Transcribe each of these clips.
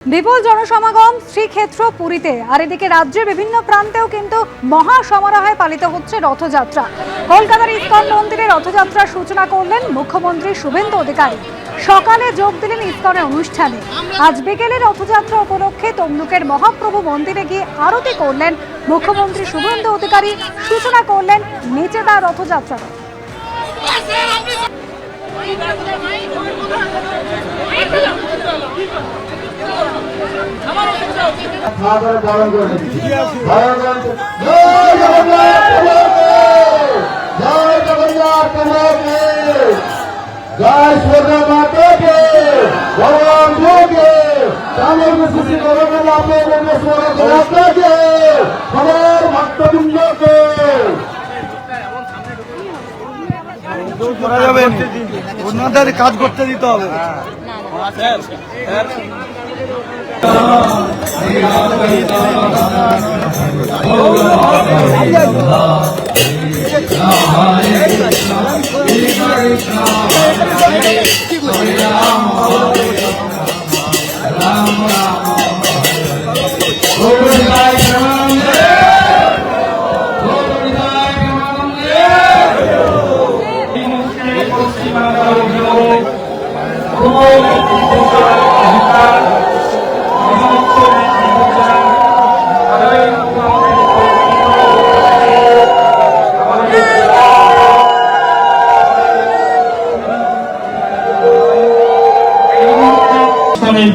বিপুল জনসমাগম শ্রীক্ষেত্র পুরীতে, আর এদিকে রাজ্যের বিভিন্ন প্রান্তেও কিন্তু মহা সমারোহে পালিত হচ্ছে রথযাত্রা। কলকাতার ইস্কন মন্দিরে রথযাত্রার সূচনা করলেন মুখ্যমন্ত্রী শুভেন্দু অধিকারী। সকালে যোগ দিলেন ইস্কনের অনুষ্ঠানে। আজ বিকেলে রথযাত্রা উপলক্ষে তমলুকের মহাপ্রভু মন্দিরে গিয়ে আরতি করলেন মুখ্যমন্ত্রী শুভেন্দু অধিকারী। সূচনা করলেন নিচেদা রথযাত্রার। जय श्री माता के भगवान के सामने में खुशी करोगे लापे में स्वर्ग माता के हमारे भक्तवृंद के করা যাবে ওনাদের কাজ করতে দিতে হবে।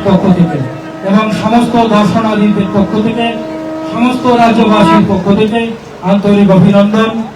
পক্ষ থেকে এবং সমস্ত দর্শনার্থীদের পক্ষ থেকে, সমস্ত রাজ্যবাসীর পক্ষ থেকে আন্তরিক অভিনন্দন